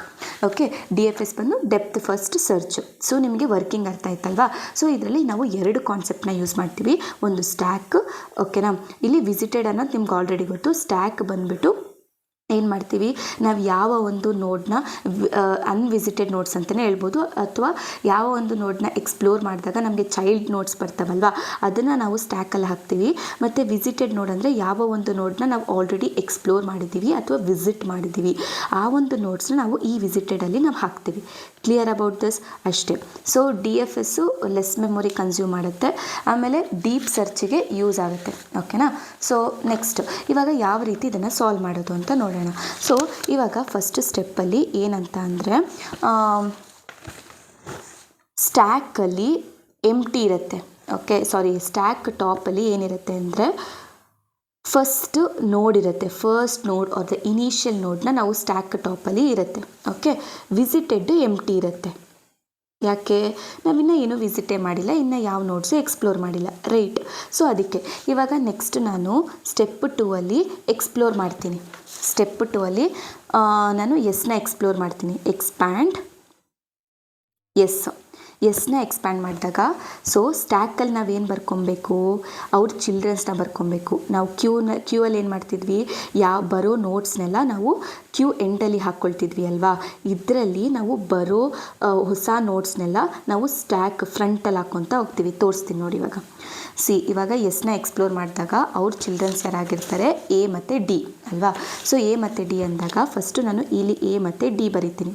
Okay, DFS ಬಂದು ಡೆಪ್ತ್ ಫಸ್ಟ್ ಸರ್ಚ್. ಸೊ ನಿಮಗೆ ವರ್ಕಿಂಗ್ ಅರ್ಥ ಆಯ್ತಲ್ವಾ? ಸೊ ಇದರಲ್ಲಿ ನಾವು ಎರಡು ಕಾನ್ಸೆಪ್ಟ್ನ ಯೂಸ್ ಮಾಡ್ತೀವಿ. ಒಂದು ಸ್ಟ್ಯಾಕ್. ಓಕೆನಾ? ಇಲ್ಲಿ ವಿಸಿಟೆಡ್ ಅನ್ನೋದು ನಿಮ್ಗೆ ಆಲ್ರೆಡಿ ಗೊತ್ತು. ಸ್ಟ್ಯಾಕ್ ಬಂದುಬಿಟ್ಟು ಏನು ಮಾಡ್ತೀವಿ, ನಾವು ಯಾವ ಒಂದು ನೋಡ್ನ ಅನ್ವಿಸಿಟೆಡ್ ನೋಡ್ಸ್ ಅಂತಲೇ ಹೇಳ್ಬೋದು, ಅಥವಾ ಯಾವ ಒಂದು ನೋಡ್ನ ಎಕ್ಸ್ಪ್ಲೋರ್ ಮಾಡಿದಾಗ ನಮಗೆ ಚೈಲ್ಡ್ ನೋಟ್ಸ್ ಬರ್ತಾವಲ್ವ ಅದನ್ನು ನಾವು ಸ್ಟ್ಯಾಕಲ್ಲಿ ಹಾಕ್ತೀವಿ. ಮತ್ತು ವಿಸಿಟೆಡ್ ನೋಡ್ ಅಂದರೆ ಯಾವ ಒಂದು ನೋಡ್ನ ನಾವು ಆಲ್ರೆಡಿ ಎಕ್ಸ್ಪ್ಲೋರ್ ಮಾಡಿದ್ದೀವಿ ಅಥವಾ ವಿಸಿಟ್ ಮಾಡಿದ್ದೀವಿ ಆ ಒಂದು ನೋಟ್ಸ್ನ ನಾವು ಈ ವಿಸಿಟೆಡಲ್ಲಿ ನಾವು ಹಾಕ್ತೀವಿ. Clear about this? ಅಷ್ಟೇ. ಸೊ DFSಸು ಲೆಸ್ ಮೆಮೊರಿ ಕನ್ಸ್ಯೂಮ್ ಮಾಡುತ್ತೆ, ಆಮೇಲೆ ಡೀಪ್ ಸರ್ಚಿಗೆ ಯೂಸ್ ಆಗುತ್ತೆ. ಓಕೆನಾ? ಸೊ ನೆಕ್ಸ್ಟ್ ಇವಾಗ ಯಾವ ರೀತಿ ಇದನ್ನು ಸಾಲ್ವ್ ಮಾಡೋದು ಅಂತ ನೋಡೋಣ. ಸೊ ಇವಾಗ ಫಸ್ಟ್ ಸ್ಟೆಪ್ಪಲ್ಲಿ ಏನಂತ ಅಂದರೆ, ಸ್ಟ್ಯಾಕಲ್ಲಿ ಎಂಟಿ ಇರುತ್ತೆ. ಓಕೆ, ಸ್ಟ್ಯಾಕ್ ಟಾಪಲ್ಲಿ ಏನಿರುತ್ತೆ ಅಂದರೆ ಫಸ್ಟ್ ನೋಡ್ ಇರುತ್ತೆ, ಫಸ್ಟ್ ನೋಡ್ ಆರ್ ದ ಇನಿಷಿಯಲ್ ನೋಡ್ನ ನಾವು ಸ್ಟ್ಯಾಕ್ ಟಾಪಲ್ಲಿ ಇರುತ್ತೆ. ಓಕೆ, ವಿಸಿಟೆಡ್ ಎಂಟಿ ಇರುತ್ತೆ. ಯಾಕೆ, ನಾವಿನ್ನೂ ಏನೂ ವಿಸಿಟೇ ಮಾಡಿಲ್ಲ, ಇನ್ನು ಯಾವ ನೋಟ್ಸು ಎಕ್ಸ್ಪ್ಲೋರ್ ಮಾಡಿಲ್ಲ, ರೈಟ್. ಸೊ ಅದಕ್ಕೆ ಇವಾಗ ನೆಕ್ಸ್ಟ್ ನಾನು ಸ್ಟೆಪ್ 2ಅಲ್ಲಿ ಎಕ್ಸ್ಪ್ಲೋರ್ ಮಾಡ್ತೀನಿ. ಸ್ಟೆಪ್ 2ಅಲ್ಲಿ ನಾನು ಎಸ್ನ ಎಕ್ಸ್ಪ್ಲೋರ್ ಮಾಡ್ತೀನಿ. ಎಕ್ಸ್ಪ್ಯಾಂಡ್ ಎಸ್ನ ಎಕ್ಸ್ಪ್ಯಾಂಡ್ ಮಾಡಿದಾಗ ಸೊ ಸ್ಟ್ಯಾಕಲ್ಲಿ ನಾವೇನು ಬರ್ಕೊಬೇಕು, ಅವ್ರ ಚಿಲ್ಡ್ರನ್ಸ್ನ ಬರ್ಕೊಬೇಕು. ನಾವು ಕ್ಯೂ ಅಲ್ಲಿ ಏನು ಮಾಡ್ತಿದ್ವಿ, ಬರೋ ನೋಟ್ಸ್ನೆಲ್ಲ ನಾವು ಕ್ಯೂ ಎಂಡಲ್ಲಿ ಹಾಕ್ಕೊಳ್ತಿದ್ವಿ ಅಲ್ವಾ. ಇದರಲ್ಲಿ ನಾವು ಬರೋ ಹೊಸ ನೋಟ್ಸ್ನೆಲ್ಲ ನಾವು ಸ್ಟ್ಯಾಕ್ ಫ್ರಂಟಲ್ಲಿ ಹಾಕ್ಕೊತ ಹೋಗ್ತೀವಿ. ತೋರಿಸ್ತೀನಿ ನೋಡಿ. ಇವಾಗ ಎಸ್ನ ಎಕ್ಸ್ಪ್ಲೋರ್ ಮಾಡಿದಾಗ ಅವ್ರ ಚಿಲ್ಡ್ರನ್ಸ್ ಯಾರಾಗಿರ್ತಾರೆ, ಎ ಮತ್ತು ಡಿ ಅಲ್ವಾ. ಸೊ ಎ ಮತ್ತು ಡಿ ಅಂದಾಗ ಫಸ್ಟು ನಾನು ಇಲ್ಲಿ ಎ ಮತ್ತು ಡಿ ಬರಿತೀನಿ.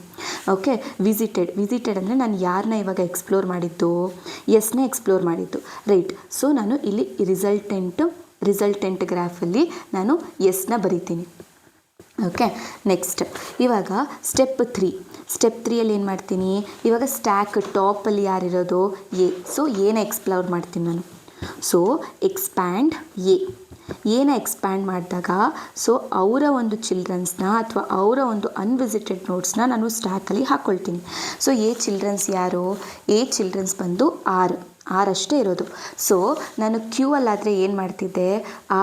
ಓಕೆ, ವಿಸಿಟೆಡ್ ಅಂದರೆ ನಾನು ಯಾರನ್ನ ಇವಾಗ ಎಕ್ಸ್ಪ್ಲೋರ್ ಮಾಡಿದ್ದು, ಎಸ್ನ ಎಕ್ಸ್ಪ್ಲೋರ್ ಮಾಡಿದ್ದು, ರೈಟ್. ಸೊ ನಾನು ಇಲ್ಲಿ ರಿಸಲ್ಟೆಂಟ್ ಗ್ರಾಫಲ್ಲಿ ನಾನು ಎಸ್ನ ಬರಿತೀನಿ. ಓಕೆ, ನೆಕ್ಸ್ಟ್ ಇವಾಗ ಸ್ಟೆಪ್ 3ಯಲ್ಲಿ ಏನು ಮಾಡ್ತೀನಿ, ಇವಾಗ ಸ್ಟ್ಯಾಕ್ ಟಾಪಲ್ಲಿ ಯಾರಿರೋದು, ಎ. ಸೊ ಎನ ಎಕ್ಸ್ಪ್ಲೋರ್ ಮಾಡ್ತೀನಿ ನಾನು. So expand A. ಏನ ಎಕ್ಸ್ಪ್ಯಾಂಡ್ ಮಾಡಿದಾಗ ಸೊ ಅವರ ಒಂದು ಚಿಲ್ಡ್ರನ್ಸ್ನ ಅಥವಾ ಅವರ ಒಂದು ಅನ್ವಿಸಿಟೆಡ್ ನೋಟ್ಸ್ನ ನಾನು ಸ್ಟ್ಯಾಕಲ್ಲಿ ಹಾಕ್ಕೊಳ್ತೀನಿ. ಸೊ ಚಿಲ್ಡ್ರನ್ಸ್ ಯಾರು? ಚಿಲ್ಡ್ರನ್ಸ್ ಬಂದು ಆರಷ್ಟೇ ಇರೋದು. ಸೊ ನಾನು ಕ್ಯೂ ಅಲ್ಲಾದರೆ ಏನು ಮಾಡ್ತಿದ್ದೆ, ಆ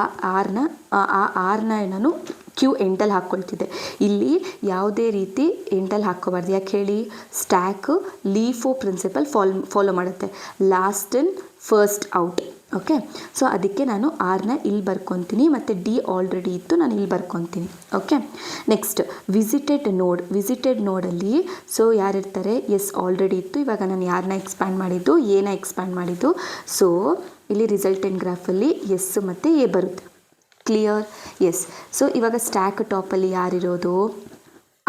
ಆರ್ನ ನಾನು ಕ್ಯೂ ಎಂಡಲ್ಲಿ ಹಾಕ್ಕೊಳ್ತಿದ್ದೆ. ಇಲ್ಲಿ ಯಾವುದೇ ರೀತಿ ಎಂಡಲ್ಲಿ ಹಾಕ್ಕೋಬಾರ್ದು. ಯಾಕೆ ಹೇಳಿ? ಸ್ಟ್ಯಾಕ್ ಲೀಫೋ ಪ್ರಿನ್ಸಿಪಲ್ ಫಾಲೋ ಮಾಡುತ್ತೆ, last in first out. Okay, so ಅದಕ್ಕೆ ನಾನು ಆರ್ನ ಇಲ್ಲಿ ಬರ್ಕೊತೀನಿ ಮತ್ತು ಡಿ ಆಲ್ರೆಡಿ ಇತ್ತು, ನಾನು ಇಲ್ಲಿ ಬರ್ಕೊತೀನಿ. ಓಕೆ, ನೆಕ್ಸ್ಟ್ ವಿಸಿಟೆಡ್ ನೋಡಲ್ಲಿ ಸೊ ಯಾರಿರ್ತಾರೆ? ಆಲ್ರೆಡಿ ಇತ್ತು. ಇವಾಗ ನಾನು ಯಾರನ್ನ ಎಕ್ಸ್ಪ್ಯಾಂಡ್ ಮಾಡಿದ್ದು? ಎಕ್ಸ್ಪ್ಯಾಂಡ್ ಮಾಡಿದ್ದು. ಸೊ ಇಲ್ಲಿ ರಿಸಲ್ಟೆಂಟ್ ಗ್ರಾಫಲ್ಲಿ ಎಸ್ ಮತ್ತು ಎ ಬರುತ್ತೆ. ಕ್ಲಿಯರ್? ಎಸ್. ಸೊ ಇವಾಗ ಸ್ಟ್ಯಾಕ್ ಟಾಪಲ್ಲಿ ಯಾರಿರೋದು?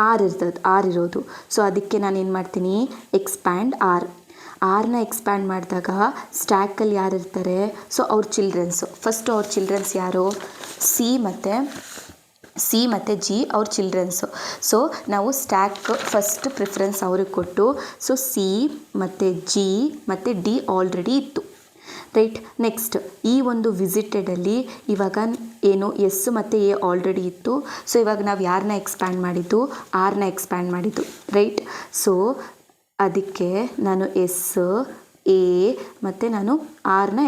ಆರ್ ಇರೋದು. ಸೊ ಅದಕ್ಕೆ ನಾನು ಏನು ಮಾಡ್ತೀನಿ? ಎಕ್ಸ್ಪ್ಯಾಂಡ್ ಆರ್ನ ಎಕ್ಸ್ಪ್ಯಾಂಡ್ ಮಾಡಿದಾಗ ಸ್ಟ್ಯಾಕಲ್ಲಿ ಯಾರಿರ್ತಾರೆ? ಸೊ ಅವ್ರ ಚಿಲ್ಡ್ರನ್ಸು. ಫಸ್ಟು ಅವ್ರ ಚಿಲ್ಡ್ರನ್ಸ್ ಯಾರು? ಸಿ ಮತ್ತು ಜಿ ಅವ್ರ ಚಿಲ್ಡ್ರನ್ಸು. ಸೊ ನಾವು ಸ್ಟ್ಯಾಕ್ ಫಸ್ಟ್ ಪ್ರಿಫರೆನ್ಸ್ ಅವ್ರಿಗೆ ಕೊಟ್ಟು, ಸೊ ಸಿ ಮತ್ತು ಜಿ ಮತ್ತು ಡಿ ಆಲ್ರೆಡಿ ಇತ್ತು, ರೈಟ್. ನೆಕ್ಸ್ಟ್ ಈ ಒಂದು ವಿಸಿಟೆಡಲ್ಲಿ ಇವಾಗ ಏನು ಎಸ್ ಮತ್ತು ಎ ಆಲ್ರೆಡಿ ಇತ್ತು. ಸೊ ಇವಾಗ ನಾವು ಯಾರನ್ನ ಎಕ್ಸ್ಪ್ಯಾಂಡ್ ಮಾಡಿದ್ದು? ಆರ್ನ ಎಕ್ಸ್ಪ್ಯಾಂಡ್ ಮಾಡಿದ್ದು, ರೈಟ್. ಸೊ ಅದಕ್ಕೆ ನಾನು ಎಸ್, ಎ ಮತ್ತು ನಾನು ಆರ್ನ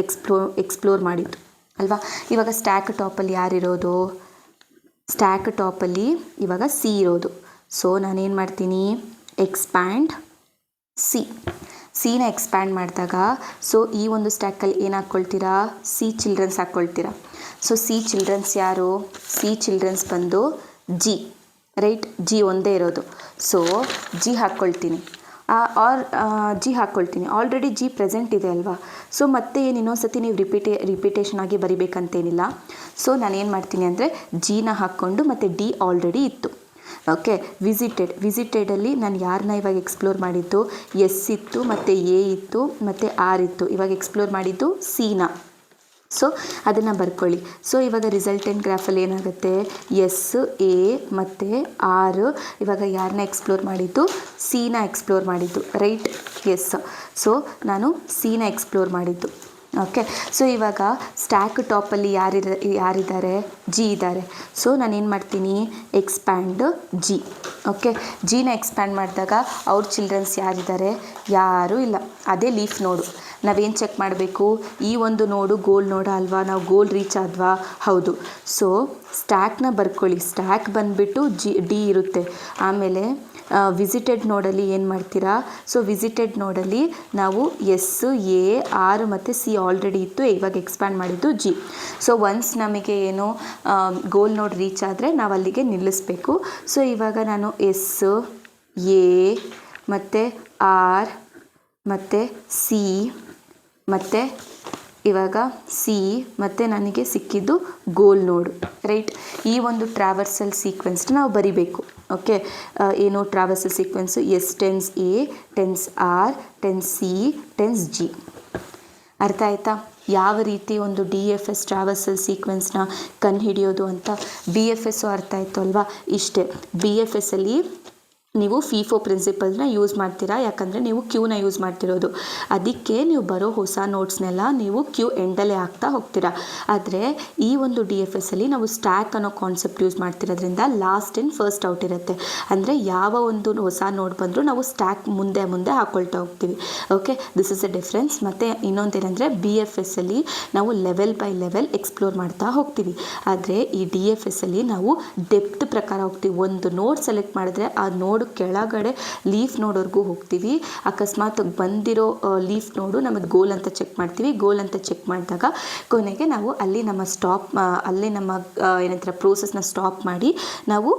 ಎಕ್ಸ್ಪ್ಲೋರ್ ಮಾಡಿದ್ದು ಅಲ್ವಾ. ಇವಾಗ ಸ್ಟ್ಯಾಕ್ ಟಾಪಲ್ಲಿ ಯಾರಿರೋದು? ಸ್ಟ್ಯಾಕ್ ಟಾಪಲ್ಲಿ ಇವಾಗ ಸಿ ಇರೋದು. ಸೊ ನಾನೇನು ಮಾಡ್ತೀನಿ? ಎಕ್ಸ್ಪ್ಯಾಂಡ್ ಸಿನ ಎಕ್ಸ್ಪ್ಯಾಂಡ್ ಮಾಡಿದಾಗ ಸೊ ಈ ಒಂದು ಸ್ಟ್ಯಾಕಲ್ಲಿ ಏನು ಹಾಕ್ಕೊಳ್ತೀರಾ? ಸಿ ಚಿಲ್ಡ್ರನ್ಸ್ ಹಾಕ್ಕೊಳ್ತೀರಾ. ಸೊ ಸಿ ಚಿಲ್ಡ್ರನ್ಸ್ ಯಾರು? ಸಿ ಚಿಲ್ಡ್ರನ್ಸ್ ಬಂದು ಜಿ, ರೈಟ್. ಜಿ ಒಂದೇ ಇರೋದು. ಸೊ ಜಿ ಹಾಕ್ಕೊಳ್ತೀನಿ, ಜಿ ಹಾಕ್ಕೊಳ್ತೀನಿ. ಆಲ್ರೆಡಿ ಜಿ ಪ್ರೆಸೆಂಟ್ ಇದೆ ಅಲ್ವಾ. ಸೊ ಮತ್ತೆ ಏನು ಇನ್ನೊಂದ್ಸತಿ ನೀವು ರಿಪಿಟೇಷನ್ ಆಗಿ ಬರಿಬೇಕಂತೇನಿಲ್ಲ. ಸೊ ನಾನೇನು ಮಾಡ್ತೀನಿ ಅಂದರೆ ಜಿನ ಹಾಕ್ಕೊಂಡು ಮತ್ತು ಡಿ ಆಲ್ರೆಡಿ ಇತ್ತು. ಓಕೆ, ವಿಸಿಟೆಡಲ್ಲಿ ನಾನು ಯಾರನ್ನ ಇವಾಗ ಎಕ್ಸ್ಪ್ಲೋರ್ ಮಾಡಿದ್ದು? ಎಸ್ ಇತ್ತು ಮತ್ತು ಎ ಇತ್ತು ಮತ್ತು ಆರ್ ಇತ್ತು. ಇವಾಗ ಎಕ್ಸ್ಪ್ಲೋರ್ ಮಾಡಿದ್ದು ಸಿನ. ಸೊ ಅದನ್ನು ಬರ್ಕೊಳ್ಳಿ. ಸೊ ಇವಾಗ ರಿಸಲ್ಟೆಂಟ್ ಗ್ರಾಫಲ್ಲಿ ಏನಾಗುತ್ತೆ? ಎಸ್, ಎ ಮತ್ತು ಆರ್. ಇವಾಗ ಯಾರನ್ನ ಎಕ್ಸ್ಪ್ಲೋರ್ ಮಾಡಿದ್ದು? ಸಿನ ಎಕ್ಸ್ಪ್ಲೋರ್ ಮಾಡಿದ್ದು, ರೈಟ್. ಎಸ್. ಸೊ ನಾನು ಸಿನ ಎಕ್ಸ್ಪ್ಲೋರ್ ಮಾಡಿದ್ದು. ಓಕೆ, ಸೊ ಇವಾಗ ಸ್ಟ್ಯಾಕ್ ಟಾಪಲ್ಲಿ ಯಾರಿದ್ದಾರೆ? ಜಿ ಇದ್ದಾರೆ. ಸೊ ನಾನೇನು ಮಾಡ್ತೀನಿ? Expand G. ಓಕೆ, ಜಿನ ಎಕ್ಸ್ಪ್ಯಾಂಡ್ ಮಾಡಿದಾಗ ಅವ್ರ ಚಿಲ್ಡ್ರನ್ಸ್ ಯಾರಿದ್ದಾರೆ? ಯಾರೂ ಇಲ್ಲ. ಅದೇ ಲೀಫ್ ನೋಡು. ನಾವೇನು ಚೆಕ್ ಮಾಡಬೇಕು? ಈ ಒಂದು ನೋಡು ಗೋಲ್ ನೋಡ ಅಲ್ವಾ? ನಾವು ಗೋಲ್ ರೀಚ್ ಆದ್ವಾ? ಹೌದು. ಸೊ ಸ್ಟ್ಯಾಕ್ನ ಬರ್ಕೊಳ್ಳಿ. ಸ್ಟ್ಯಾಕ್ ಬಂದುಬಿಟ್ಟು ಡಿ ಇರುತ್ತೆ. ಆಮೇಲೆ ವಿಸಿಟೆಡ್ ನೋಡಲ್ಲಿ ಏನು ಮಾಡ್ತೀರಾ? ಸೊ ವಿಸಿಟೆಡ್ ನೋಡಲ್ಲಿ ನಾವು ಎಸ್, ಎ, ಆರ್ ಮತ್ತು ಸಿ ಆಲ್ರೆಡಿ ಇತ್ತು. ಇವಾಗ ಎಕ್ಸ್ಪ್ಯಾಂಡ್ ಮಾಡಿದ್ದು ಜಿ. ಸೊ ಒನ್ಸ್ ನಮಗೆ ಏನು ಗೋಲ್ ನೋಡ್ ರೀಚ್ ಆದರೆ ನಾವು ಅಲ್ಲಿಗೆ ನಿಲ್ಲಿಸಬೇಕು. ಸೊ ಇವಾಗ ನಾನು ಎಸ್, ಎ ಮತ್ತು ಆರ್ ಮತ್ತು ಸಿ ಮತ್ತು ಇವಾಗ ಸಿ ಮತ್ತು ನನಗೆ ಸಿಕ್ಕಿದ್ದು ಗೋಲ್ ನೋಡು, ರೈಟ್. ಈ ಒಂದು ಟ್ರಾವರ್ಸಲ್ ಸೀಕ್ವೆನ್ಸ್ನ ನಾವು ಬರಿಬೇಕು. ಓಕೆ, ಏನು traversal sequence? S tends A, tends R, tends C, tends G. ಅರ್ಥ ಆಯ್ತಾ? ಯಾವ ರೀತಿ ಒಂದು DFS ಟ್ರಾವರ್ಸಲ್ ಸೀಕ್ವೆನ್ಸ್ನ ಕಂಡುಹಿಡಿಯೋದು ಅಂತ. BFS ಅರ್ಥ ಆಯಿತು ಅಲ್ವಾ? ಇಷ್ಟೇ. BFSಲ್ಲಿ ನೀವು ಫಿಫೋ ಪ್ರಿನ್ಸಿಪಲ್ನ ಯೂಸ್ ಮಾಡ್ತೀರಾ, ಯಾಕಂದರೆ ನೀವು ಕ್ಯೂನ ಯೂಸ್ ಮಾಡ್ತಿರೋದು. ಅದಕ್ಕೆ ನೀವು ಬರೋ ಹೊಸ ನೋಟ್ಸ್ನೆಲ್ಲ ನೀವು ಕ್ಯೂ ಎಂಡಲ್ಲೇ ಹಾಕ್ತಾ ಹೋಗ್ತೀರಾ. ಆದರೆ ಈ ಒಂದು DFSಲ್ಲಿ ನಾವು ಸ್ಟ್ಯಾಕ್ ಅನ್ನೋ ಕಾನ್ಸೆಪ್ಟ್ ಯೂಸ್ ಮಾಡ್ತಿರೋದ್ರಿಂದ ಲಾಸ್ಟ್ ಇನ್ ಫಸ್ಟ್ ಔಟ್ ಇರುತ್ತೆ. ಅಂದರೆ ಯಾವ ಒಂದು ಹೊಸ ನೋಟ್ ಬಂದರೂ ನಾವು ಸ್ಟ್ಯಾಕ್ ಮುಂದೆ ಹಾಕ್ಕೊಳ್ತಾ ಹೋಗ್ತೀವಿ. Okay, this is a difference. ಮತ್ತು ಇನ್ನೊಂದೇನೆಂದರೆ BFSಲ್ಲಿ ನಾವು ಲೆವೆಲ್ ಬೈ ಲೆವೆಲ್ ಎಕ್ಸ್ಪ್ಲೋರ್ ಮಾಡ್ತಾ ಹೋಗ್ತೀವಿ. ಆದರೆ ಈ DFSಲ್ಲಿ ನಾವು ಡೆಪ್ತ್ ಪ್ರಕಾರ ಹೋಗ್ತೀವಿ. ಒಂದು ನೋಡ್ ಸೆಲೆಕ್ಟ್ ಮಾಡಿದ್ರೆ ಆ ನೋಡ್ ಕೆಳಗಡೆ ಲೀಫ್ ನೋಡೋರ್ಗೂ ಹೋಗ್ತೀವಿ. ಅಕಸ್ಮಾತ್ ಬಂದಿರೋ ಲೀಫ್ ನೋಡು ನಮಗೆ ಗೋಲ್ ಅಂತ ಚೆಕ್ ಮಾಡ್ತೀವಿ. ಗೋಲ್ ಅಂತ ಚೆಕ್ ಮಾಡಿದಾಗ ಕೊನೆಗೆ ನಾವು ಅಲ್ಲಿ ನಮ್ಮ ಏನಂತಾರೆ ಪ್ರೋಸೆಸ್ನ ಸ್ಟಾಪ್ ಮಾಡಿ ನಾವು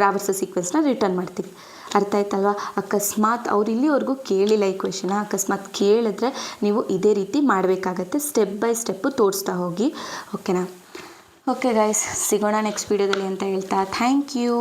ಟ್ರಾವರ್ಸಲ್ ಸೀಕ್ವೆನ್ಸ್ನ ರಿಟರ್ನ್ ಮಾಡ್ತೀವಿ. ಅರ್ಥ ಆಯ್ತಲ್ವಾ? ಅಕಸ್ಮಾತ್ ಅವ್ರು ಇಲ್ಲಿವರೆಗೂ ಕೇಳಿಲ್ಲ ಈ ಕ್ವೆಶನ, ಅಕಸ್ಮಾತ್ ಕೇಳಿದ್ರೆ ನೀವು ಇದೇ ರೀತಿ ಮಾಡಬೇಕಾಗತ್ತೆ. ಸ್ಟೆಪ್ ಬೈ ಸ್ಟೆಪ್ಪು ತೋರಿಸ್ತಾ ಹೋಗಿ. ಓಕೆನಾ? ಓಕೆ ಗೈಸ್, ಸಿಗೋಣ ನೆಕ್ಸ್ಟ್ ವೀಡಿಯೋದಲ್ಲಿ ಅಂತ ಹೇಳ್ತಾ ಥ್ಯಾಂಕ್ ಯು.